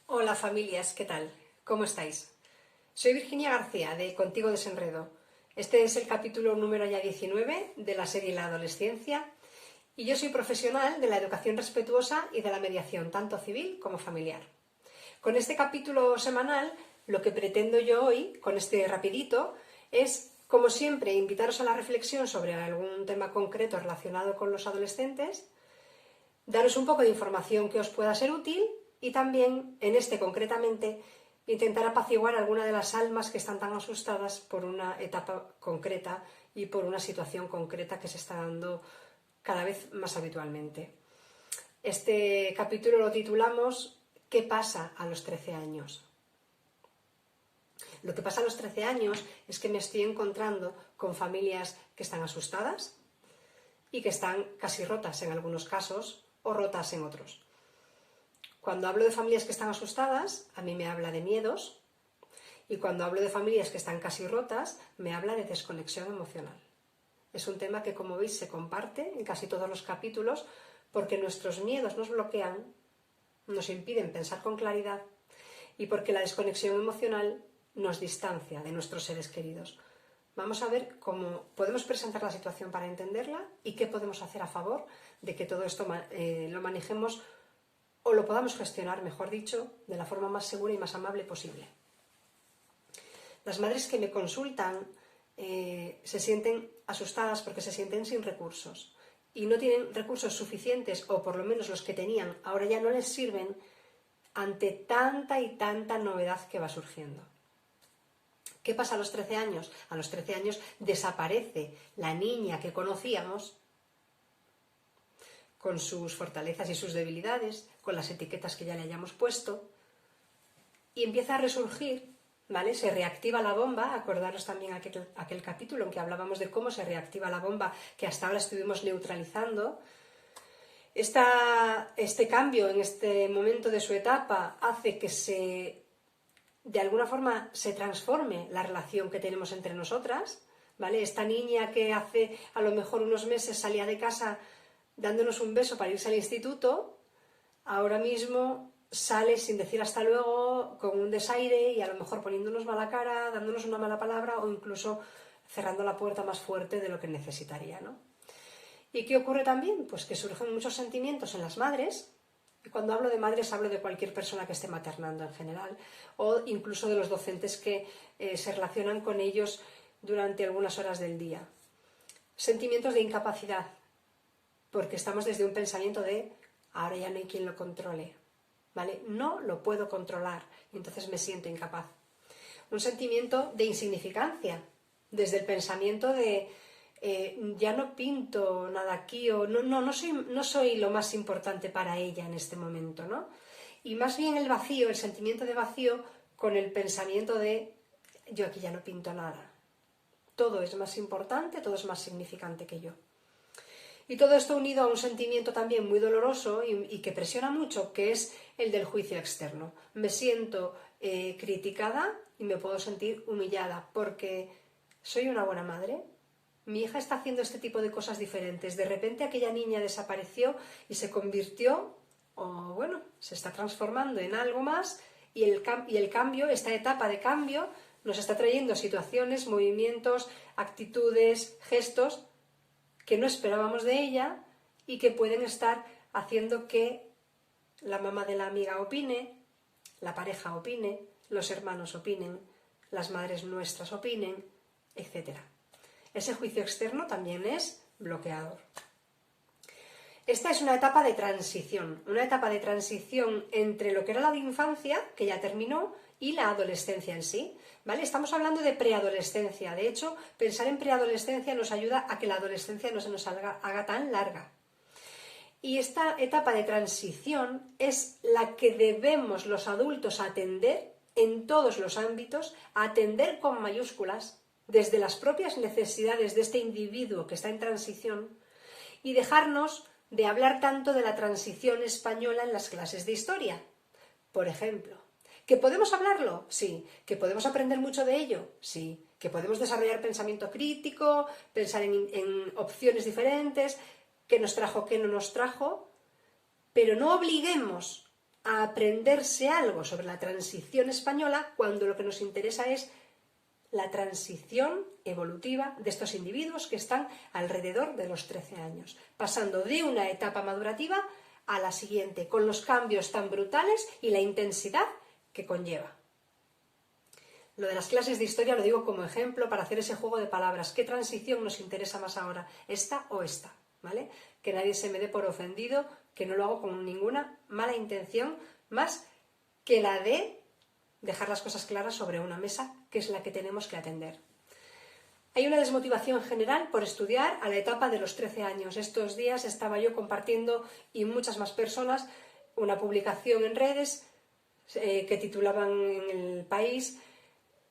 Hola familias, ¿qué tal? ¿Cómo estáis? Soy Virginia García de Contigo Desenredo. Este es el capítulo número ya 19 de la serie La Adolescencia y yo soy profesional de la educación respetuosa y de la mediación tanto civil como familiar. Con este capítulo semanal lo que pretendo yo hoy, con este rapidito, es, como siempre, invitaros a la reflexión sobre algún tema concreto relacionado con los adolescentes, daros un poco de información que os pueda ser útil y también, en este concretamente, intentar apaciguar alguna de las almas que están tan asustadas por una etapa concreta y por una situación concreta que se está dando cada vez más habitualmente. Este capítulo lo titulamos ¿Qué pasa a los 13 años? Lo que pasa a los 13 años es que me estoy encontrando con familias que están asustadas y que están casi rotas en algunos casos o rotas en otros. Cuando hablo de familias que están asustadas, a mí me habla de miedos, y cuando hablo de familias que están casi rotas, me habla de desconexión emocional. Es un tema que, como veis, se comparte en casi todos los capítulos porque nuestros miedos nos bloquean, nos impiden pensar con claridad y porque la desconexión emocional nos distancia de nuestros seres queridos. Vamos a ver cómo podemos presentar la situación para entenderla y qué podemos hacer a favor de que todo esto lo manejemos o lo podamos gestionar, mejor dicho, de la forma más segura y más amable posible. Las madres que me consultan se sienten asustadas porque se sienten sin recursos y no tienen recursos suficientes, o por lo menos los que tenían ahora ya no les sirven ante tanta y tanta novedad que va surgiendo. ¿Qué pasa a los 13 años? A los 13 años desaparece la niña que conocíamos con sus fortalezas y sus debilidades, con las etiquetas que ya le hayamos puesto, y empieza a resurgir, ¿vale? Se reactiva la bomba. Acordaros también aquel capítulo en que hablábamos de cómo se reactiva la bomba que hasta ahora estuvimos neutralizando. Este cambio en este momento de su etapa hace que de alguna forma se transforme la relación que tenemos entre nosotras, ¿vale? Esta niña que hace a lo mejor unos meses salía de casa dándonos un beso para irse al instituto, ahora mismo sale sin decir hasta luego, con un desaire y a lo mejor poniéndonos mala cara, dándonos una mala palabra o incluso cerrando la puerta más fuerte de lo que necesitaría, ¿no? ¿Y qué ocurre también? Pues que surgen muchos sentimientos en las madres. Y cuando hablo de madres hablo de cualquier persona que esté maternando en general, o incluso de los docentes que se relacionan con ellos durante algunas horas del día. Sentimientos de incapacidad, porque estamos desde un pensamiento de ahora ya no hay quien lo controle, ¿vale? No lo puedo controlar y entonces me siento incapaz. Un sentimiento de insignificancia, desde el pensamiento de ya no pinto nada aquí, o no soy lo más importante para ella en este momento, ¿no? Y más bien el vacío, el sentimiento de vacío, con el pensamiento de yo aquí ya no pinto nada. Todo es más importante, todo es más significante que yo. Y todo esto unido a un sentimiento también muy doloroso y que presiona mucho, que es el del juicio externo. Me siento criticada y me puedo sentir humillada porque soy una buena madre. Mi hija está haciendo este tipo de cosas diferentes. De repente aquella niña desapareció y se convirtió, o bueno, se está transformando en algo más, y el cambio, esta etapa de cambio, nos está trayendo situaciones, movimientos, actitudes, gestos que no esperábamos de ella y que pueden estar haciendo que la mamá de la amiga opine, la pareja opine, los hermanos opinen, las madres nuestras opinen, etc. Ese juicio externo también es bloqueador. Esta es una etapa de transición entre lo que era la infancia, que ya terminó, y la adolescencia en sí, ¿vale? Estamos hablando de preadolescencia. De hecho, pensar en preadolescencia nos ayuda a que la adolescencia no se nos haga tan larga. Y esta etapa de transición es la que debemos los adultos atender en todos los ámbitos, atender con mayúsculas, desde las propias necesidades de este individuo que está en transición, y dejarnos de hablar tanto de la transición española en las clases de historia. Por ejemplo, ¿que podemos hablarlo? Sí. ¿Que podemos aprender mucho de ello? Sí. ¿Que podemos desarrollar pensamiento crítico, pensar en opciones diferentes, qué nos trajo, qué no nos trajo? Pero no obliguemos a aprenderse algo sobre la transición española cuando lo que nos interesa es la transición evolutiva de estos individuos que están alrededor de los 13 años, pasando de una etapa madurativa a la siguiente, con los cambios tan brutales y la intensidad que conlleva. Lo de las clases de historia lo digo como ejemplo para hacer ese juego de palabras. ¿Qué transición nos interesa más ahora? ¿Esta o esta? ¿Vale? Que nadie se me dé por ofendido, que no lo hago con ninguna mala intención, más que la de dejar las cosas claras sobre una mesa, que es la que tenemos que atender. Hay una desmotivación general por estudiar a la etapa de los 13 años. Estos días estaba yo compartiendo, y muchas más personas, una publicación en redes que titulaban en El País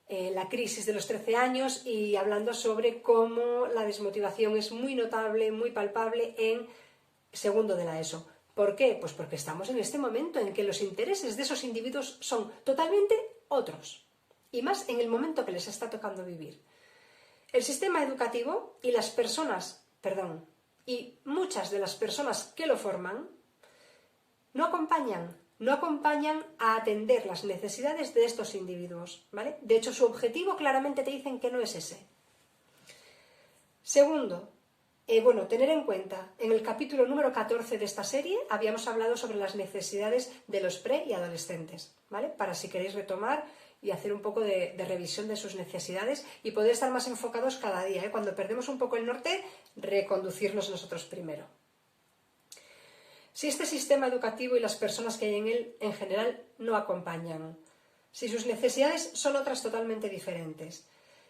la crisis de los 13 años, y hablando sobre cómo la desmotivación es muy notable, muy palpable en segundo de la ESO. ¿Por qué? Pues porque estamos en este momento en que los intereses de esos individuos son totalmente otros, y más en el momento que les está tocando vivir. El sistema educativo y y muchas de las personas que lo forman no acompañan a atender las necesidades de estos individuos, ¿vale? De hecho, su objetivo claramente te dicen que no es ese. Segundo, tener en cuenta, en el capítulo número 14 de esta serie habíamos hablado sobre las necesidades de los pre y adolescentes, ¿vale? Para si queréis retomar y hacer un poco de revisión de sus necesidades y poder estar más enfocados cada día, ¿eh? Cuando perdemos un poco el norte, reconducirnos nosotros primero. Si este sistema educativo y las personas que hay en él en general no acompañan, si sus necesidades son otras totalmente diferentes,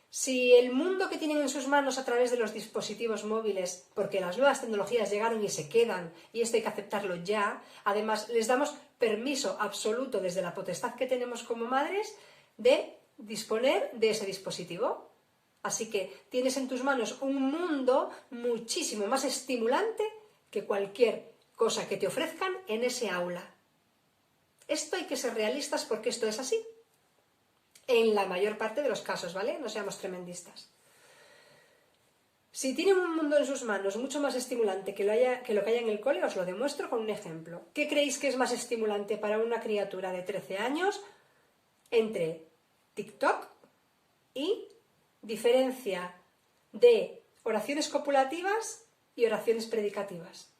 si el mundo que tienen en sus manos a través de los dispositivos móviles, porque las nuevas tecnologías llegaron y se quedan, y esto hay que aceptarlo ya, además les damos permiso absoluto desde la potestad que tenemos como madres de disponer de ese dispositivo. Así que tienes en tus manos un mundo muchísimo más estimulante que cualquier cosa que te ofrezcan en ese aula. Esto hay que ser realistas porque esto es así. En la mayor parte de los casos, ¿vale? No seamos tremendistas. Si tienen un mundo en sus manos mucho más estimulante que lo que haya en el cole, os lo demuestro con un ejemplo. ¿Qué creéis que es más estimulante para una criatura de 13 años entre TikTok y diferencia de oraciones copulativas y oraciones predicativas?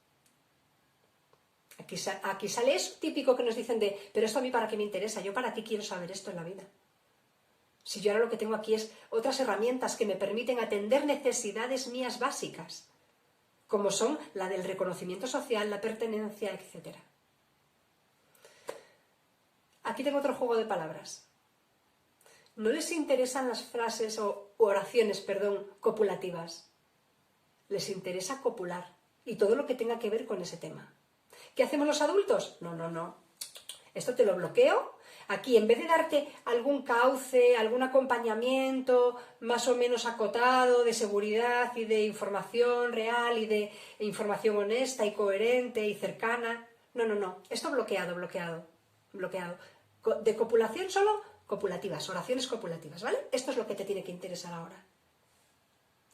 Aquí sale eso típico que nos dicen pero esto a mí para qué me interesa, yo para qué quiero saber esto en la vida. Si yo ahora lo que tengo aquí es otras herramientas que me permiten atender necesidades mías básicas, como son la del reconocimiento social, la pertenencia, etc. Aquí tengo otro juego de palabras. No les interesan las frases o oraciones, copulativas. Les interesa copular y todo lo que tenga que ver con ese tema. ¿Qué hacemos los adultos? No. Esto te lo bloqueo. Aquí, en vez de darte algún cauce, algún acompañamiento más o menos acotado de seguridad y de información real y de información honesta y coherente y cercana, no. Esto bloqueado. De copulación solo copulativas, oraciones copulativas, ¿vale? Esto es lo que te tiene que interesar ahora.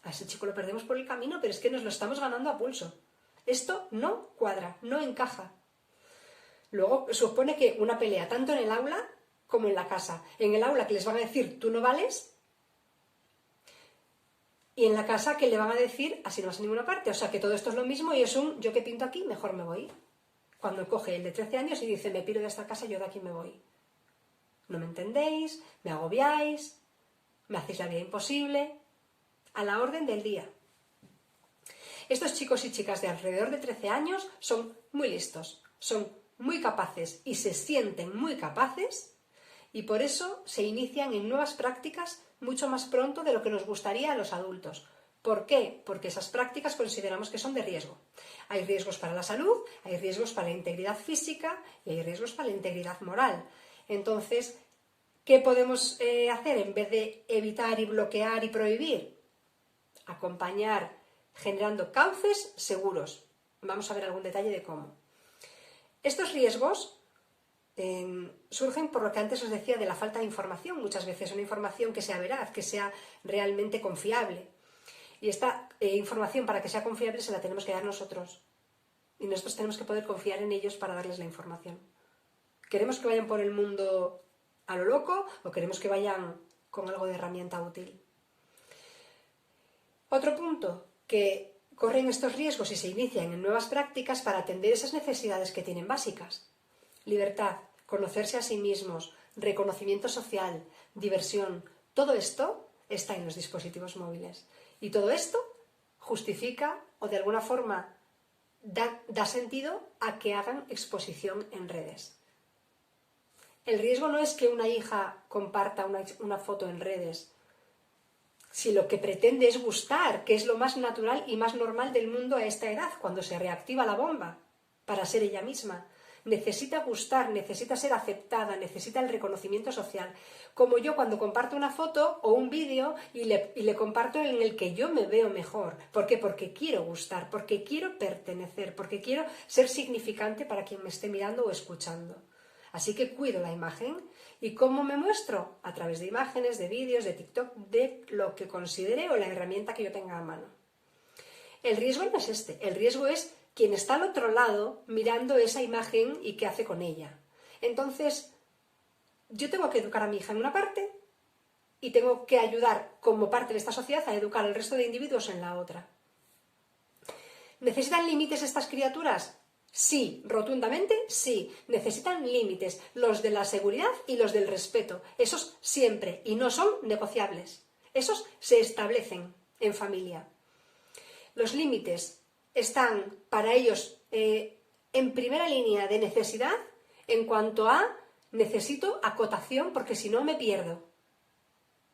A ese chico lo perdemos por el camino, pero es que nos lo estamos ganando a pulso. Esto no cuadra, no encaja. Luego supone que una pelea tanto en el aula como en la casa. En el aula que les van a decir tú no vales, y en la casa que le van a decir así no vas a ninguna parte. O sea que todo esto es lo mismo y es un yo que pinto aquí, mejor me voy. Cuando coge el de 13 años y dice me piro de esta casa, yo de aquí me voy. No me entendéis, me agobiáis, me hacéis la vida imposible. A la orden del día. Estos chicos y chicas de alrededor de 13 años son muy listos, son muy capaces y se sienten muy capaces, y por eso se inician en nuevas prácticas mucho más pronto de lo que nos gustaría a los adultos. ¿Por qué? Porque esas prácticas consideramos que son de riesgo. Hay riesgos para la salud, hay riesgos para la integridad física y hay riesgos para la integridad moral. Entonces, ¿qué podemos hacer en vez de evitar y bloquear y prohibir? Acompañar generando cauces seguros. Vamos a ver algún detalle de cómo. Estos riesgos surgen por lo que antes os decía de la falta de información, muchas veces una información que sea veraz, que sea realmente confiable. Y esta información, para que sea confiable, se la tenemos que dar nosotros. Y nosotros tenemos que poder confiar en ellos para darles la información. ¿Queremos que vayan por el mundo a lo loco o queremos que vayan con algo de herramienta útil? Otro punto, que corren estos riesgos y se inician en nuevas prácticas para atender esas necesidades que tienen básicas. Libertad, conocerse a sí mismos, reconocimiento social, diversión, todo esto está en los dispositivos móviles. Y todo esto justifica o de alguna forma da sentido a que hagan exposición en redes. El riesgo no es que una hija comparta una foto en redes, si lo que pretende es gustar, que es lo más natural y más normal del mundo a esta edad, cuando se reactiva la bomba, para ser ella misma. Necesita gustar, necesita ser aceptada, necesita el reconocimiento social. Como yo cuando comparto una foto o un vídeo y le comparto en el que yo me veo mejor. ¿Por qué? Porque quiero gustar, porque quiero pertenecer, porque quiero ser significante para quien me esté mirando o escuchando. Así que cuido la imagen. ¿Y cómo me muestro? A través de imágenes, de vídeos, de TikTok, de lo que considere o la herramienta que yo tenga a mano. El riesgo no es este, el riesgo es quien está al otro lado mirando esa imagen y qué hace con ella. Entonces, yo tengo que educar a mi hija en una parte y tengo que ayudar como parte de esta sociedad a educar al resto de individuos en la otra. ¿Necesitan límites estas criaturas? Sí, rotundamente sí. Necesitan límites, los de la seguridad y los del respeto. Esos siempre, y no son negociables. Esos se establecen en familia. Los límites están para ellos en primera línea de necesidad en cuanto a necesito acotación porque si no me pierdo.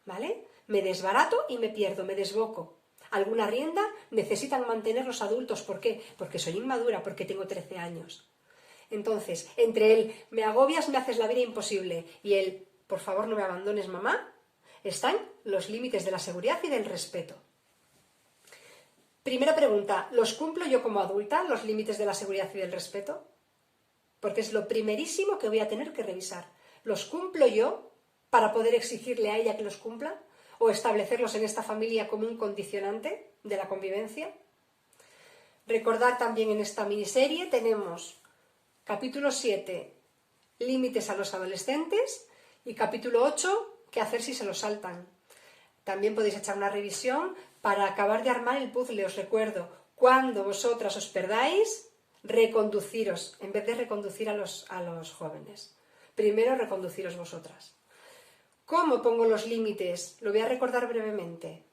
¿Vale? Me desbarato y me pierdo, me desboco. Alguna rienda necesitan mantener los adultos. ¿Por qué? Porque soy inmadura, porque tengo 13 años. Entonces, entre el me agobias, me haces la vida imposible y el por favor no me abandones, mamá, están los límites de la seguridad y del respeto. Primera pregunta, ¿los cumplo yo como adulta, los límites de la seguridad y del respeto? Porque es lo primerísimo que voy a tener que revisar. ¿Los cumplo yo para poder exigirle a ella que los cumpla? ¿O establecerlos en esta familia como un condicionante de la convivencia? Recordar también en esta miniserie tenemos capítulo 7, límites a los adolescentes, y capítulo 8, qué hacer si se los saltan. También podéis echar una revisión para acabar de armar el puzzle. Os recuerdo, cuando vosotras os perdáis, reconduciros, en vez de reconducir a los jóvenes. Primero reconduciros vosotras. ¿Cómo pongo los límites? Lo voy a recordar brevemente.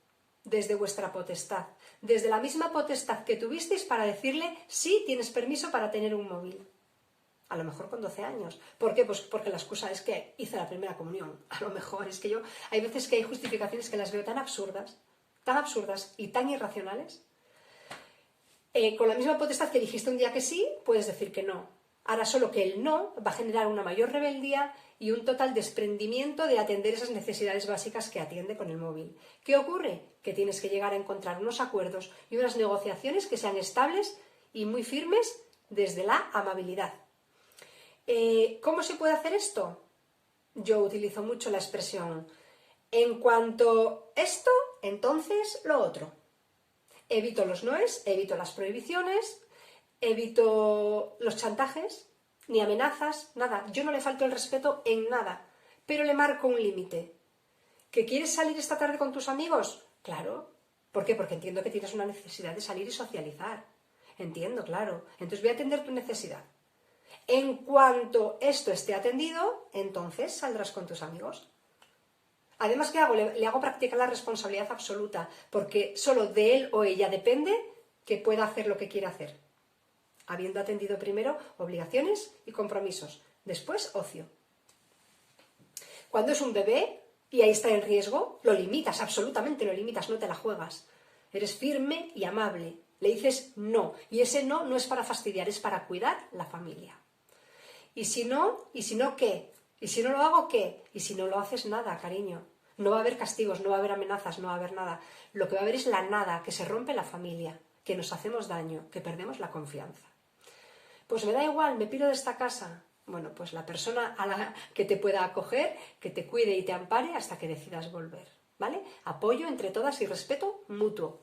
Desde vuestra potestad. Desde la misma potestad que tuvisteis para decirle sí, tienes permiso para tener un móvil. A lo mejor con 12 años. ¿Por qué? Pues porque la excusa es que hice la primera comunión. A lo mejor es que hay veces que hay justificaciones que las veo tan absurdas y tan irracionales. Con la misma potestad que dijiste un día que sí, puedes decir que no. Ahora solo que el no va a generar una mayor rebeldía y un total desprendimiento de atender esas necesidades básicas que atiende con el móvil. ¿Qué ocurre? Que tienes que llegar a encontrar unos acuerdos y unas negociaciones que sean estables y muy firmes desde la amabilidad. ¿Cómo se puede hacer esto? Yo utilizo mucho la expresión en cuanto esto, entonces lo otro. Evito los noes, evito las prohibiciones, evito los chantajes, ni amenazas, nada. Yo no le falto el respeto en nada, pero le marco un límite. ¿Que quieres salir esta tarde con tus amigos? Claro. ¿Por qué? Porque entiendo que tienes una necesidad de salir y socializar. Entiendo, claro. Entonces voy a atender tu necesidad. En cuanto esto esté atendido, entonces saldrás con tus amigos. Además, ¿qué hago? Le hago practicar la responsabilidad absoluta, porque solo de él o ella depende que pueda hacer lo que quiera hacer. Habiendo atendido primero obligaciones y compromisos, después ocio. Cuando es un bebé y ahí está en riesgo, lo limitas, absolutamente lo limitas, no te la juegas. Eres firme y amable, le dices no, y ese no no es para fastidiar, es para cuidar la familia. ¿Y si no qué? ¿Y si no lo hago qué? Y si no lo haces nada, cariño. No va a haber castigos, no va a haber amenazas, no va a haber nada. Lo que va a haber es la nada, que se rompe la familia, que nos hacemos daño, que perdemos la confianza. Pues me da igual, me piro de esta casa. Bueno, pues la persona a la que te pueda acoger, que te cuide y te ampare hasta que decidas volver, ¿vale? Apoyo entre todas y respeto mutuo.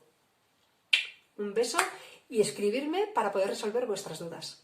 Un beso y escribirme para poder resolver vuestras dudas.